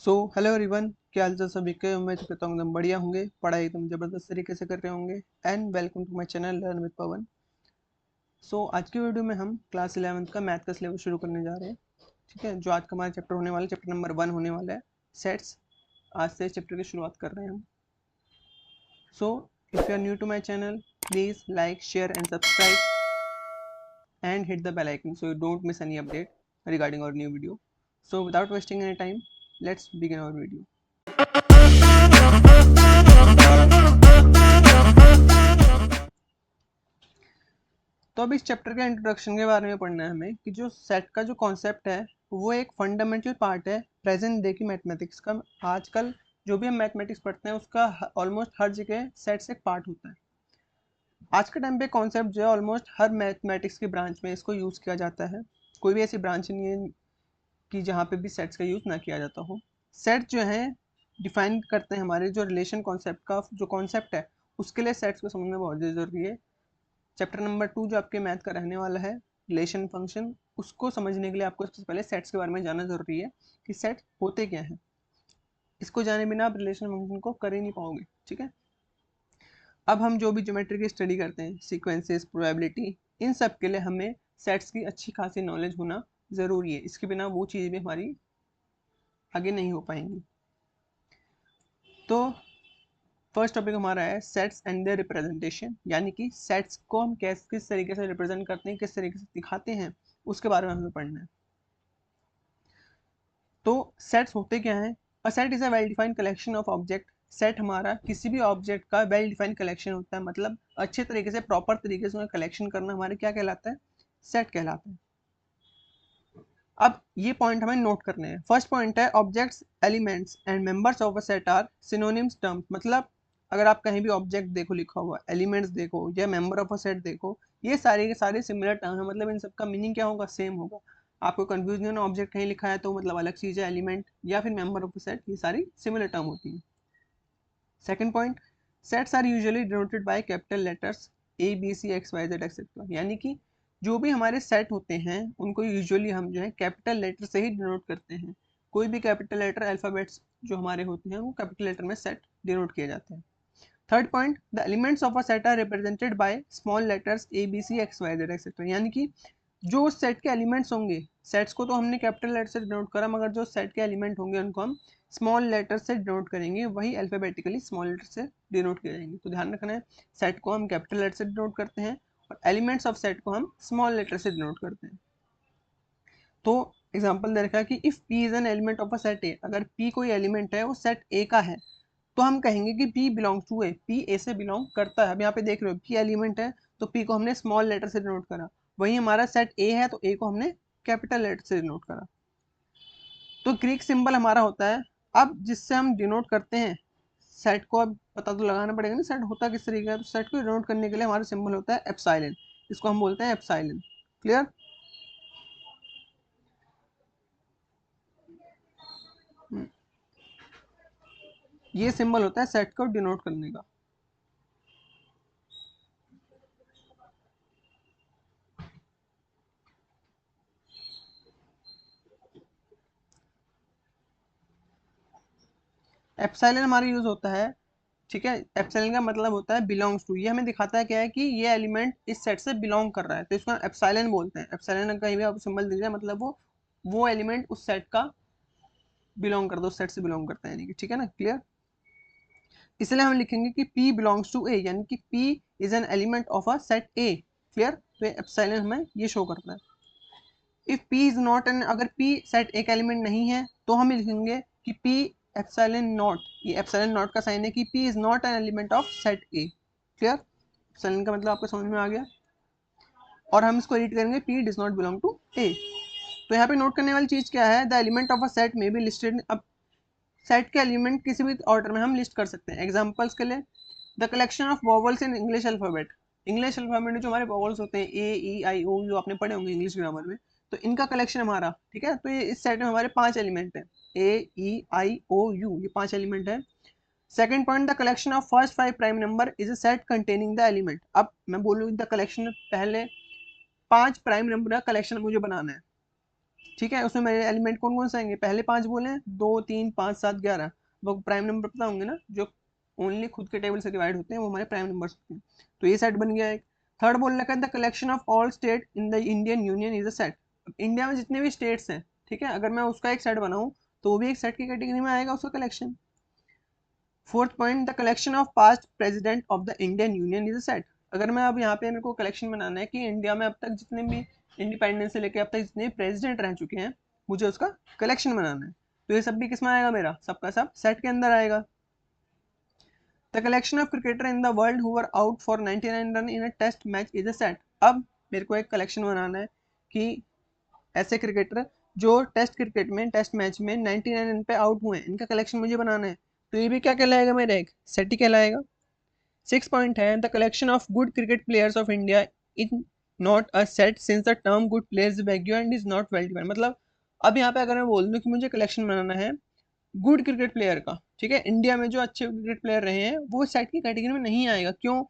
Hello everyone, क्या हाल चाल सभी के। उम्मीद करता हूँ एकदम बढ़िया होंगे, पढ़ाई एकदम ज़बरदस्त तरीके से कर रहे होंगे। And welcome to my channel learn with Pavan. आज की वीडियो में हम क्लास 11th का मैथ का सिलेबस शुरू करने जा रहे हैं। ठीक है, जो आज का हमारा चैप्टर होने वाला है, चैप्टर नंबर 1 होने वाला है, सेट्स। आज से इस चैप्टर की शुरुआत कर रहे हैं हम। If you are new to my channel, please like, share and subscribe and hit the bell icon so you don't miss any update regarding our new video. Without wasting any time, let's begin our video. तो अब इस chapter के introduction के बारे में पढ़ना है हमें कि जो सेट का जो कॉन्सेप्ट है वो एक फंडामेंटल पार्ट है प्रेजेंट डे की मैथमेटिक्स का। आजकल जो भी हम मैथमेटिक्स पढ़ते हैं उसका ऑलमोस्ट हर जगह सेट्स एक पार्ट होता है। आज के टाइम पे कॉन्सेप्ट जो है ऑलमोस्ट हर मैथमेटिक्स की ब्रांच में इसको यूज़ किया जाता है। कोई भी ऐसी ब्रांच नहीं है कि जहाँ पे भी सेट्स का यूज़ ना किया जाता हो। सेट जो है डिफाइन करते हैं हमारे जो रिलेशन कॉन्सेप्ट का जो कॉन्सेप्ट है, उसके लिए सेट्स को समझना बहुत ज़रूरी है। चैप्टर नंबर 2 जो आपके मैथ का रहने वाला है, रिलेशन फंक्शन, उसको समझने के लिए आपको सबसे पहले सेट्स के बारे में जानना जरूरी है कि सेट होते क्या हैं। इसको जाने बिना आप रिलेशन फंक्शन को कर ही नहीं पाओगे। ठीक है, अब हम जो भी ज्योमेट्री की स्टडी करते हैं, सीक्वेंसेस, प्रोबेबिलिटी, इन सब के लिए हमें सेट्स की अच्छी खासी नॉलेज होना ज़रूरी है। इसके बिना वो चीज़ भी हमारी आगे नहीं हो पाएंगी। तो फर्स्ट टॉपिक हमारा है सेट्स एंड देयर रिप्रेजेंटेशन, यानी कि सेट्स को हम किस तरीके से रिप्रेजेंट करते हैं, किस तरीके से दिखाते हैं, उसके बारे में हमें पढ़ना है। तो सेट्स होते क्या हैं? A set is a well defined collection of object. Set हमारा किसी भी ऑब्जेक्ट का वेल डिफाइंड कलेक्शन होता है, मतलब अच्छे तरीके से प्रॉपर तरीके से कलेक्शन करना हमारे क्या कहलाता है? सेट कहलाता है। अब ये पॉइंट हमें नोट करने हैं। फर्स्ट पॉइंट है objects, elements and members of a set are synonyms terms. मतलब अगर आप कहीं भी ऑब्जेक्ट देखो लिखा हुआ, एलिमेंट्स देखो या मेंबर ऑफ अ सेट देखो, ये सारे के सारे सिमिलर टर्म है। मतलब इन सबका मीनिंग क्या होगा? सेम होगा। आपको कंफ्यूज नहीं होना, ऑब्जेक्ट कहीं लिखा है तो मतलब अलग चीज़ है, एलिमेंट या फिर मेंबर ऑफ अ सेट, ये सारी सिमिलर टर्म होती है। Second point, sets are usually denoted by capital letters A B C x Y Z et cetera. यानी कि जो भी हमारे सेट होते हैं उनको यूजुअली हम जो है कैपिटल लेटर से ही डिनोट करते हैं। कोई भी कैपिटल लेटर, अल्फ़ाबेट्स जो हमारे होते हैं वो कैपिटल लेटर में सेट डिनोट किए जाते हैं। Third point, the elements of a set are represented by small letters A B C x Y Z et cetera. यानी कि जो सेट के एलिमेंट्स होंगे, सेट्स को तो हमने कैपिटल लेटर से डिनोट करा, मगर जो सेट के एलिमेंट होंगे उनको हम स्मॉल लेटर से डिनोट करेंगे, वही अल्फाबेटिकली स्मॉल लेटर से डिनोट किए जाएंगे। तो ध्यान रखना है, सेट को हम कैपिटल लेटर से डिनोट करते हैं और एलिमेंट्स ऑफ सेट को हम स्मॉल लेटर से डिनोट करते हैं। तो एग्जांपल दे रखा है कि if P is an element of a set ए, अगर P कोई एलिमेंट है वो सेट ए का है, तो हम कहेंगे कि P belongs to A, P A से बिलोंग करता है। अब यहाँ पे देख रहे हो P एलिमेंट है तो P को हमने स्मॉल लेटर से डिनोट करा, वही हमारा सेट ए है तो ए को हमने कैपिटल लेटर से डिनोट करा। तो ग्रीक सिंबल हमारा होता है, अब जिससे हम डिनोट करते हैं सेट को। अब पता तो लगाना पड़ेगा ना सेट होता किस तरीके का। तो सेट को डिनोट करने के लिए हमारा सिंबल होता है एप्सिलॉन, इसको हम बोलते हैं एप्सिलॉन। क्लियर? ये सिंबल होता है सेट को डिनोट करने का। एप्सिलॉन हमारा यूज होता है, ठीक है। एप्सिलॉन का मतलब होता है बिलोंग्स टू। ये हमें दिखाता है क्या है कि ये एलिमेंट इस सेट से बिलोंग कर रहा है, तो इसको एप्सिलॉन बोलते हैं। एप्सिलॉन कहीं भी आप सिंबल दीजिए, मतलब वो एलिमेंट उस सेट का बिलोंग करता है, उस सेट से बिलोंग करता है, यानी कि ठीक है ना। क्लियर? इसलिए हम लिखेंगे कि P बिलोंग्स टू ए, यानी कि P is an element of a set A. Clear? तो एप्सिलॉन हमें ये शो करता है। If P is not an, अगर P सेट ए का एलिमेंट नहीं है तो हम लिखेंगे कि P एप्सिलॉन नॉट, ये एप्सिलॉन नॉट का साइन है कि P is not an element of set A. Clear? Epsilon का मतलब आपको समझ में आ गया। और हम इसको रीड करेंगे P does not belong to A. तो यहाँ पे नोट करने वाली चीज क्या है? The element of a set में बी लिस्टेड। अब सेट के एलिमेंट किसी भी ऑर्डर में हम लिस्ट कर सकते हैं। एग्जांपल्स के लिए, the collection of vowels in English alphabet. English alphabet में जो हमारे वॉवल्स होते हैं ए ई आई ओ, जो आपने पढ़े होंगे इंग्लिश ग्रामर में, तो इनका कलेक्शन हमारा, ठीक है। तो ये इस सेट में हमारे 5 एलिमेंट है, ए ई आई ओ यू, ये 5 एलिमेंट है। Second point, the collection of first 5 prime number is a set containing the element. अब मैं बोलूँ द कलेक्शन, पहले 5 प्राइम नंबर का कलेक्शन मुझे बनाना है, ठीक है, उसमें मेरे एलिमेंट कौन कौन से आएंगे, पहले 5 बोले हैं, 2 3 5 7 11, वो प्राइम नंबर पता होंगे ना, जो ओनली खुद के टेबल से डिवाइड होते हैं वो हमारे प्राइम नंबर्स होते हैं। तो ये सेट बन गया एक। थर्ड बोल रखा है the collection of all state in the Indian union is a set. India में जितने भी स्टेट्स हैं, ठीक है, अगर मैं उसका एक सेट बनाऊं तो वो भी एक सेट की कैटेगरी में आएगा उसका collection. Fourth point the collection of past president of the Indian union is a set. अगर मैं अब यहाँ पे मेरे को कलेक्शन बनाना है कि इंडिया में अब तक जितने भी इंडिपेंडेंस से लेकर अब तक जितने प्रेसिडेंट रह चुके हैं, मुझे उसका कलेक्शन बनाना है, तो ये सब भी किसमें आएगा, मेरा सबका सब सेट के अंदर आएगा। The collection of cricketer in the world who were out for 99 run in a test match is a set. अब मेरे को एक कलेक्शन बनाना है कि ऐसे क्रिकेटर जो टेस्ट क्रिकेट में टेस्ट मैच में 99 रन पे आउट हुए हैं, इनका कलेक्शन मुझे बनाना है, तो ये भी क्या कहलाएगा, मेरा एक सेट ही कहलाएगा। 6 पॉइंट है the collection of good cricket players of India in not a set since the term good players wagyu and is not well defined. मतलब अब यहाँ पे अगर मैं बोल दूं कि मुझे कलेक्शन बनाना है गुड क्रिकेट प्लेयर का, ठीक है, इंडिया में जो अच्छे क्रिकेट प्लेयर रहे हैं वो सेट की कैटेगरी में नहीं आएगा। क्यों?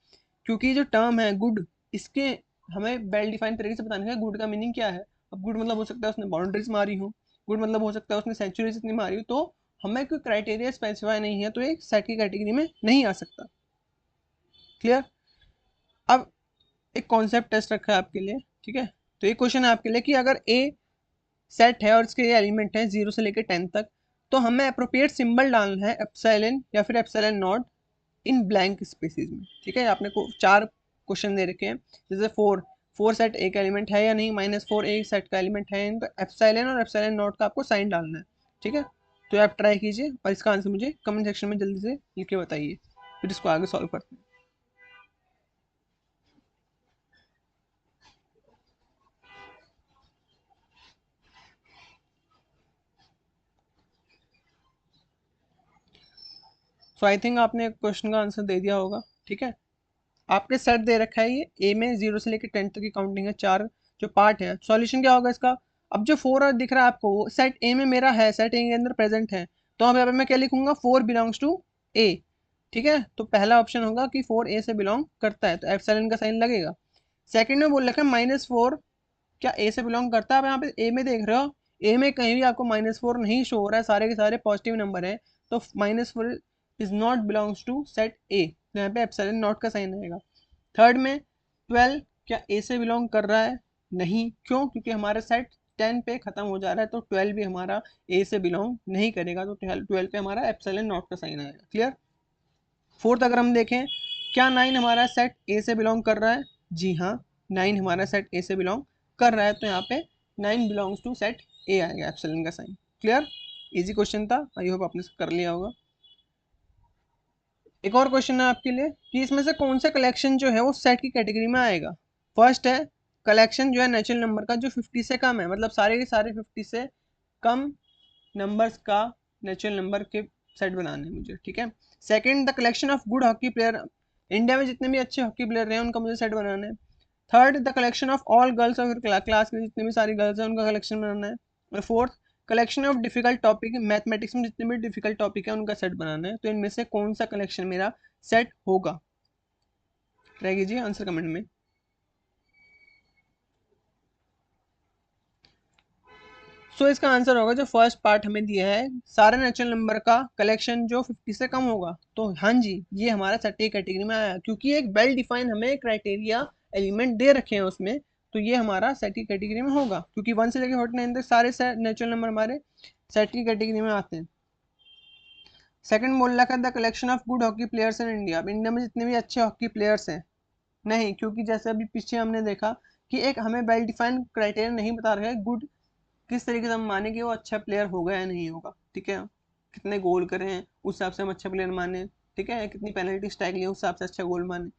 क्योंकि जो टर्म है गुड, इसके हमें वेल डिफाइंड तरीके से बताने का गुड का मीनिंग क्या है। अब गुड मतलब हो सकता है उसने बाउंड्रीज मारी हो, गुड मतलब हो सकता है उसने सेंचुरीज इतनी मारी हो, तो हमें कोई क्राइटेरिया स्पेसिफाई नहीं है, तो एक सेट की कैटेगरी में नहीं आ सकता। क्लियर? अब एक कॉन्सेप्ट टेस्ट रखा है आपके लिए, ठीक है, तो ये क्वेश्चन है आपके लिए कि अगर ए सेट है और इसके ये एलिमेंट है 0 से लेकर 10 तक, तो हमें अप्रोप्रिएट सिंबल डालना है एप्सिलॉन या फिर epsilon nought in blank spaces में। ठीक है, आपने को 4 क्वेश्चन दे रखे हैं, जैसे 4 सेट एक एलिमेंट है या नहीं, -4 एक सेट का एलिमेंट है, तो एप्सिलॉन और एप्सिलॉन नॉट का आपको साइन डालना है। ठीक है, तो आप ट्राई कीजिए और इसका आंसर मुझे कमेंट सेक्शन में जल्दी से लिख के बताइए, फिर इसको आगे सॉल्व करते हैं। सो आई थिंक आपने क्वेश्चन का आंसर दे दिया होगा। ठीक है, आपके सेट दे रखा है ये ए में 0 से लेकर 10 तक की काउंटिंग है, 4 जो पार्ट है। सॉल्यूशन क्या होगा इसका? अब जो 4 दिख रहा है आपको वो सेट ए में मेरा है, सेट ए के अंदर प्रेजेंट है, तो अब यहाँ पे मैं क्या लिखूंगा, 4 बिलोंग्स टू ए। ठीक है, तो पहला ऑप्शन होगा कि 4 ए से बिलोंग करता है, तो एप्सिलॉन का साइन लगेगा। सेकंड में बोल रखा है -4 क्या ए से बिलोंग करता है? आप यहाँ पे ए में देख रहे हो, ए में कहीं भी आपको -4 नहीं शो हो रहा है, सारे के सारे पॉजिटिव नंबर है, तो -4 is not belongs to set A, तो यहाँ पे एप्सिलॉन नॉट का साइन आएगा। थर्ड में 12 क्या ए से बिलोंग कर रहा है? नहीं। क्यों? क्योंकि हमारा सेट 10 पे खत्म हो जा रहा है, तो 12 भी हमारा ए से बिलोंग नहीं करेगा, तो 12 पे हमारा एप्सिलॉन नॉट का साइन आएगा। क्लियर? फोर्थ अगर हम देखें, क्या 9 हमारा सेट ए से बिलोंग कर रहा है? जी हाँ, 9 हमारा सेट ए से बिलोंग कर रहा है, तो यहाँ पे 9 बिलोंग्स टू सेट ए आएगा, एप्सिलॉन का साइन। क्लियर? इजी क्वेश्चन था, आई होप आपने कर लिया होगा। एक और क्वेश्चन है आपके लिए कि इसमें से कौन सा कलेक्शन जो है वो सेट की कैटेगरी में आएगा। फर्स्ट है कलेक्शन जो है नेचुरल नंबर का जो 50 से कम है, मतलब सारे के सारे 50 से कम नंबर्स का नेचुरल नंबर के सेट बनाने हैं मुझे। ठीक है, second the collection of good hockey player, India में जितने भी अच्छे हॉकी प्लेयर हैं उनका मुझे सेट बनाना है। Third the collection of all girls of class की जितनी भी सारी गर्ल्स हैं उनका कलेक्शन बनाना है। और fourth collection of difficult topic, mathematics में जितने भी डिफिकल्ट टॉपिक है उनका सेट बनाना है। तो इनमें से कौन सा कलेक्शन मेरा सेट होगा? ट्राई कीजिए आंसर कमेंट में। सो इसका आंसर होगा जो फर्स्ट पार्ट हमें दिया है, सारे नेचुरल नंबर का कलेक्शन जो 50 से कम होगा। तो हाँ जी, ये हमारा सेट ए कैटेगरी में आया, क्योंकि एक वेल डिफाइन हमें क्राइटेरिया एलिमेंट दे रखे हैं उसमें, तो ये हमारा सेट की कैटेगरी में होगा, क्योंकि 1 से लेकर 49 तक सारे नेचुरल नंबर हमारे सेट की कैटेगरी में आते हैं। सेकंड बोल रखा है the collection of good hockey players in India, अब इंडिया में जितने भी अच्छे हॉकी प्लेयर्स हैं, नहीं, क्योंकि जैसे अभी पीछे हमने देखा कि एक हमें वेल डिफाइंड क्राइटेरिया नहीं बता रहा है गुड किस तरीके से हम माने कि वो अच्छा प्लेयर होगा या नहीं होगा। ठीक है, कितने गोल करे हैं उस हिसाब से हम अच्छा प्लेयर माने, ठीक है, कितनी पेनल्टी स्ट्राइक ली है उस हिसाब से अच्छा गोल माने,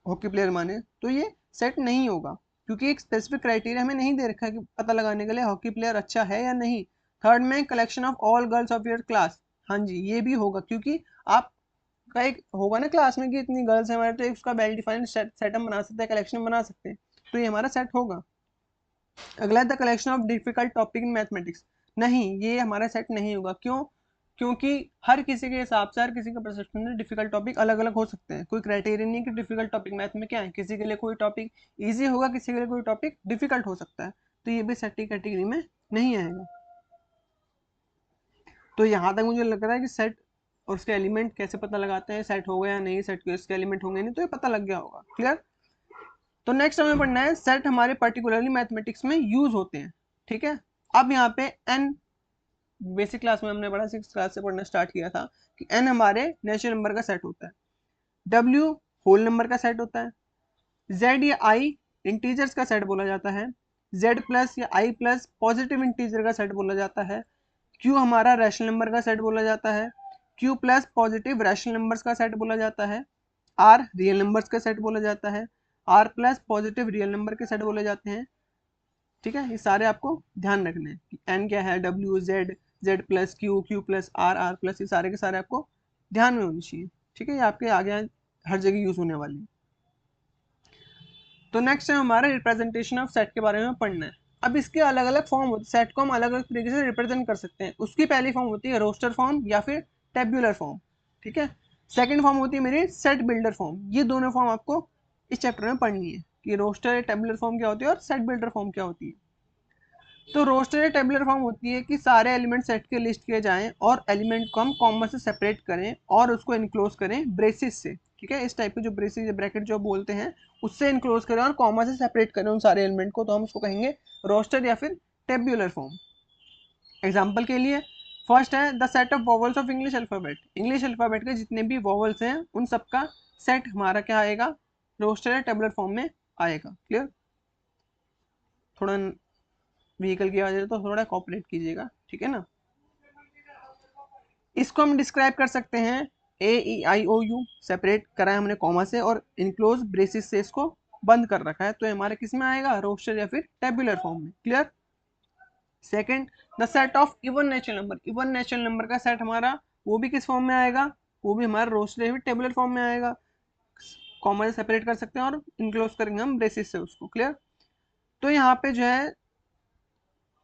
हॉकी प्लेयर माने, तो ये सेट नहीं होगा, क्योंकि एक स्पेसिफिक क्राइटेरिया हमें नहीं दे रखा है कि पता लगाने के लिए हॉकी प्लेयर अच्छा है या नहीं। थर्ड में collection of all girls of your class, हाँ जी ये भी होगा, क्योंकि आप का एक होगा ना क्लास में कि इतनी गर्ल्स है हमारे, तो उसका वेल डिफाइंड सेटअप बना सकते हैं, कलेक्शन बना सकते हैं, तो ये हमारा सेट होगा। अगला the collection of difficult topic in mathematics, नहीं ये हमारा सेट नहीं होगा। क्यों? क्योंकि हर किसी के हिसाब से हर किसी का परसेप्शन में डिफिकल्ट टॉपिक अलग अलग हो सकते हैं, कोई क्राइटेरिया नहीं कि डिफिकल्ट टॉपिक मैथ में क्या है, किसी के लिए कोई टॉपिक ईजी होगा, किसी के लिए कोई टॉपिक डिफिकल्ट हो सकता है, तो ये भी सेट की कैटेगरी में नहीं आएगा। तो यहाँ तक मुझे लग रहा है कि सेट और उसके एलिमेंट कैसे पता लगाते हैं, सेट हो गया या नहीं, सेट के इसके एलिमेंट होंगे नहीं, तो ये पता लग गया होगा। क्लियर। तो नेक्स्ट हमें पढ़ना है सेट हमारे पर्टिकुलरली मैथमेटिक्स में यूज होते हैं। ठीक है। अब यहाँ पे एन, बेसिक क्लास में हमने पढ़ा, 6th क्लास से पढ़ना स्टार्ट किया था कि एन हमारे नेचुरल नंबर का सेट होता है, डब्ल्यू होल नंबर का सेट होता है, जेड या आई इंटीजर्स का सेट बोला जाता है, जेड प्लस या आई प्लस पॉजिटिव इंटीजर का सेट बोला जाता है, क्यू हमारा रैशनल नंबर का सेट बोला जाता है, Q plus positive rational numbers का सेट बोला जाता है, आर रियल नंबर्स का सेट बोला जाता है, R plus positive real number के सेट बोले जाते हैं। ठीक है, ये सारे आपको ध्यान रखने हैं कि एन क्या है, W, Z, Z plus Q, Q plus R, R plus, ये सारे के सारे आपको ध्यान में होनी चाहिए। ठीक है, ये आपके आगे हर जगह यूज होने वाली है। तो नेक्स्ट है हमारा रिप्रेजेंटेशन ऑफ सेट के बारे में पढ़ना है। अब इसके अलग अलग फॉर्म होते हैं, सेट को हम अलग अलग तरीके से रिप्रेजेंट कर सकते हैं। उसकी पहली फॉर्म होती है रोस्टर फॉर्म या फिर टेब्यूलर फॉर्म। ठीक है। सेकंड फॉर्म होती है मेरी सेट बिल्डर फॉर्म। ये दोनों फॉर्म आपको इस चैप्टर में पढ़नी है कि रोस्टर या टेब्यूलर फॉर्म क्या होती है और सेट बिल्डर फॉर्म क्या होती है। तो रोस्टर या टेबुलर फॉर्म होती है कि सारे एलिमेंट सेट के लिस्ट किए जाएं और एलिमेंट को हम कॉमा से सेपरेट करें और उसको इनक्लोज करें ब्रेसिस से। ठीक है, इस टाइप के जो ब्रेसिस या ब्रैकेट जो बोलते हैं उससे इनक्लोज करें और कॉमा से सेपरेट करें उन सारे एलिमेंट को, तो हम उसको कहेंगे रोस्टर या फिर टेब्यूलर फॉर्म। एग्जाम्पल के लिए फर्स्ट है the set of vowels of English alphabet. English alphabet के जितने भी वॉवल्स हैं उन सबका सेट हमारा क्या आएगा, रोस्टर या टेबुलर फॉर्म में आएगा। क्लियर। थोड़ा व्हीकल की आवाज है तो थोड़ा कॉपरेट कीजिएगा, ठीक है ना। इसको हम डिस्क्राइब कर सकते हैं ए ई आई ओ यू, सेपरेट करा है हमने कॉमा से और इनक्लोज ब्रेसिस से इसको बंद कर रखा है, तो हमारे किस में आएगा, रोस्टर या फिर टेबुलर फॉर्म में। Clear. Second the set of even natural number. Even natural number का सेट हमारा वो भी किस फॉर्म में आएगा, वो भी हमारा रोस्टर या फिर टेबुलर फॉर्म में आएगा। कॉमा से सेपरेट कर सकते हैं और इनक्लोज करेंगे हम ब्रेसिस से उसको। क्लियर। तो यहाँ पे जो है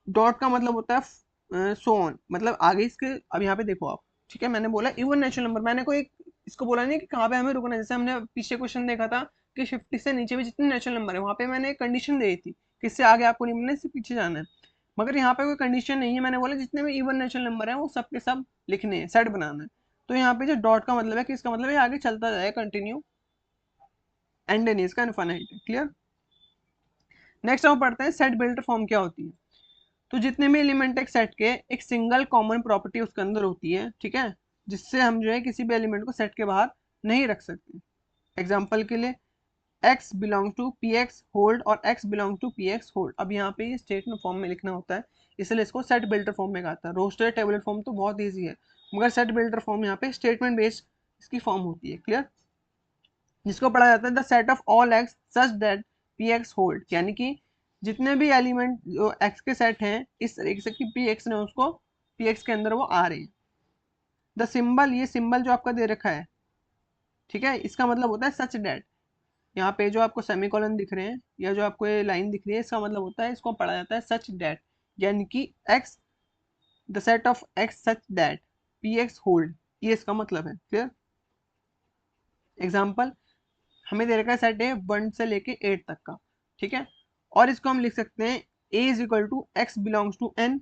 डॉट का मतलब होता है सो ऑन, मतलब आगे इसके। अब यहाँ पे देखो आप, ठीक है, मैंने बोला इवन नेचुरल नंबर, मैंने कोई इसको बोला नहीं कि कहाँ पे हमें रुकना है। जैसे हमने पीछे क्वेश्चन देखा था कि 50 से नीचे भी जितने नेचुरल नंबर है वहाँ पे मैंने एक कंडीशन दे दी थी कि इससे आगे आपको नहीं बनना, इससे पीछे जाना है। मगर यहाँ पे कोई कंडीशन नहीं है, मैंने बोला जितने भी इवन नेचुरल नंबर है वो सब के सब लिखने हैं, सेट बनाना है। तो यहाँ पे जो डॉट का मतलब है कि इसका मतलब है आगे चलता जाएगा, कंटिन्यू, एंड नहीं इसका, इनफाइनाइट है। क्लियर। नेक्स्ट हम पढ़ते हैं सेट बिल्डर फॉर्म क्या होती है। तो जितने भी एलिमेंट एक सेट के एक सिंगल कॉमन प्रॉपर्टी उसके अंदर होती है, ठीक है, जिससे हम जो है किसी भी एलिमेंट को सेट के बाहर नहीं रख सकते। एग्जांपल के लिए x belong to P x hold और x belong to P x hold. अब यहाँ पे ये स्टेटमेंट फॉर्म में लिखना होता है, इसलिए इसको सेट बिल्डर फॉर्म में कहता है। रोस्टर टेबुलर फॉर्म तो बहुत ईजी है, मगर सेट बिल्डर फॉर्म यहाँ पे स्टेटमेंट बेस्ड इसकी फॉर्म होती है। क्लियर। जिसको पढ़ा जाता है the set of all x such that P x hold, यानी कि जितने भी एलिमेंट जो एक्स के सेट हैं इस तरीके से कि पी एक्स ने उसको पी एक्स के अंदर वो आ रहे हैं। द सिंबल, ये सिंबल जो आपका दे रखा है, ठीक है, इसका मतलब होता है सच दैट। यहाँ पे जो आपको सेमीकोलन दिख रहे हैं या जो आपको ये लाइन दिख रही है, इसका मतलब होता है, इसको पढ़ा जाता है सच दैट, यानी कि x, the set of x such that P x hold, ये इसका मतलब है। क्लियर। एग्जाम्पल हमें दे रखा है सेट ए 1 से लेके 8 तक का, ठीक है, और इसको हम लिख सकते हैं a is equal to x belongs to n,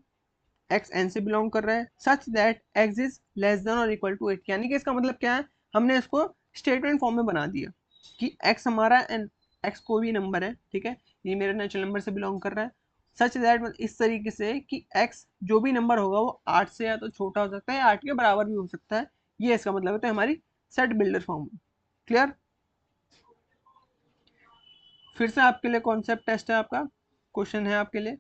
x N से बिलोंग कर रहा है, such that x is less than और इक्वल टू 8। यानी कि इसका मतलब क्या है, हमने इसको स्टेटमेंट फॉर्म में बना दिया कि एक्स हमारा एन, एक्स कोई भी नंबर है, ठीक है, ये मेरे नेचुरल नंबर से बिलोंग कर रहा है। सच दैट इस तरीके से कि एक्स जो भी नंबर होगा वो 8 से या तो छोटा हो सकता है या 8 के बराबर भी हो सकता है, ये इसका मतलब है। तो हमारी सेट बिल्डर फॉर्म। क्लियर। फिर से आपके लिए कॉन्सेप्ट टेस्ट है, आपका क्वेश्चन है आपके लिए।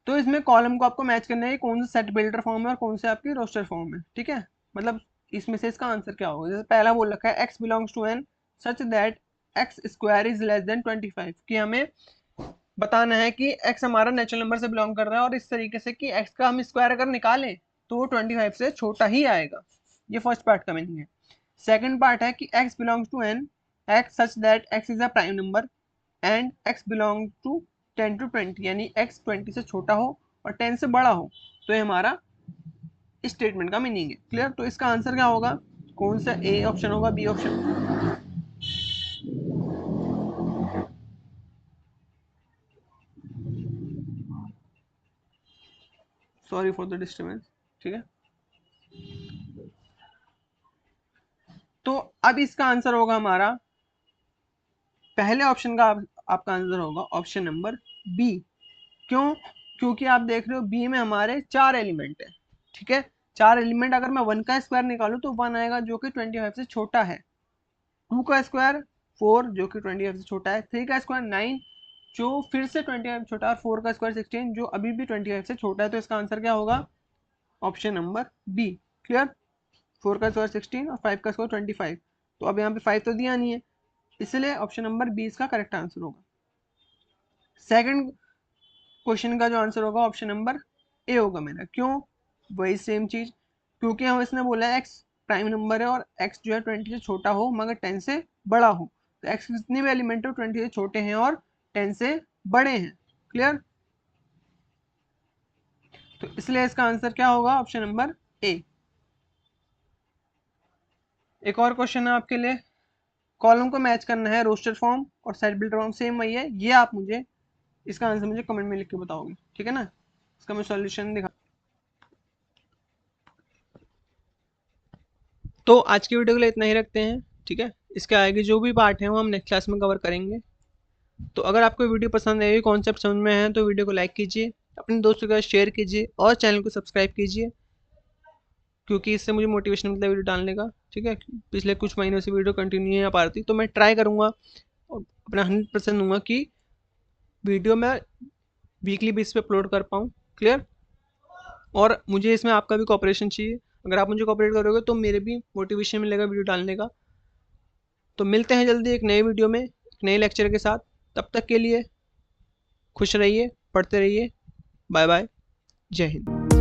तो इसमें कॉलम को आपको मैच करना है कौन सा सेट बिल्डर फॉर्म है और कौन से आपकी रोस्टर फॉर्म है, ठीक है। मतलब इसमें से इसका आंसर क्या होगा। जैसे पहला बोल रखा है x belongs to n such that x square is less than 25, कि हमें बताना है कि x हमारा नेचुरल नंबर से बिलोंग कर रहा है और इस तरीके से कि x का हम स्क्वायर अगर निकालें तो वो 25 से छोटा ही आएगा। ये फर्स्ट पार्ट का मीनिंग है। सेकंड पार्ट है कि x belongs to n, x such that x is a prime number and x belong to 10 to 20, यानी x 20 से छोटा हो और 10 से बड़ा हो, तो ये हमारा स्टेटमेंट का मीनिंग है। क्लियर। तो इसका आंसर क्या होगा, कौन सा ए ऑप्शन होगा, B option. Sorry for the disturbance, ठीक है। तो अब इसका आंसर होगा हमारा, पहले ऑप्शन का आपका आंसर होगा ऑप्शन नंबर बी। क्यों? क्योंकि आप देख रहे हो बी में हमारे 4 एलिमेंट है, ठीक है। 4 एलिमेंट, अगर मैं 1 का स्क्वायर निकालूं तो 1 आएगा जो कि 25 से छोटा है, 2 का स्क्वायर 4 जो कि 25 से छोटा है, 3 का स्क्वायर 9 जो फिर से 25 से छोटा है, और 4 का स्क्वायर 16 जो अभी भी 25 से छोटा है। तो इसका आंसर क्या होगा? Option number B. क्लियर? 4 का स्क्वायर 16 और 5 का स्क्वायर 25। तो अब यहाँ पे 5 तो दिया नहीं है, इसलिए ऑप्शन नंबर बी इसका करेक्ट आंसर होगा। सेकंड क्वेश्चन का जो आंसर होगा ऑप्शन नंबर ए होगा मेरा। क्यों? वही सेम चीज, क्योंकि हम इसने बोला है एक्स प्राइम नंबर है और एक्स जो है 20 से छोटा हो मगर 10 से बड़ा हो। तो एक्स जितने भी एलिमेंट हो 20 से छोटे हैं और 10 से बड़े हैं। क्लियर? तो इसलिए इसका आंसर क्या होगा? Option number A. एक और क्वेश्चन है आपके लिए, कॉलम को मैच करना है रोस्टर फॉर्म और सेट बिल्डर फॉर्म सेम वही है, ये आप मुझे इसका आंसर मुझे कमेंट में लिख के बताओगे, ठीक है ना। इसका मैं सॉल्यूशन दिखा। तो आज की वीडियो के लिए इतना ही रखते हैं, ठीक है। इसके आगे जो भी पार्ट है वो हम नेक्स्ट क्लास में कवर करेंगे। तो अगर आपको वीडियो पसंद आई, कॉन्सेप्ट समझ में है, तो वीडियो को लाइक कीजिए, अपने दोस्तों के साथ शेयर कीजिए और चैनल को सब्सक्राइब कीजिए, क्योंकि इससे मुझे मोटिवेशन मिलता है वीडियो डालने का, ठीक है। पिछले कुछ महीनों से वीडियो कंटिन्यू नहीं आ पा रही थी, तो मैं ट्राई करूँगा और अपना 100% दूंगा कि वीडियो मैं वीकली बेस पे अपलोड कर पाऊँ। क्लियर? और मुझे इसमें आपका भी कोऑपरेशन चाहिए। अगर आप मुझे कोऑपरेट करोगे तो मेरे भी मोटिवेशन मिलेगा वीडियो डालने का। तो मिलते हैं जल्दी एक नए वीडियो में, एक नए लेक्चर के साथ। तब तक के लिए खुश रहिए, पढ़ते रहिए। बाय बाय, जय हिंद।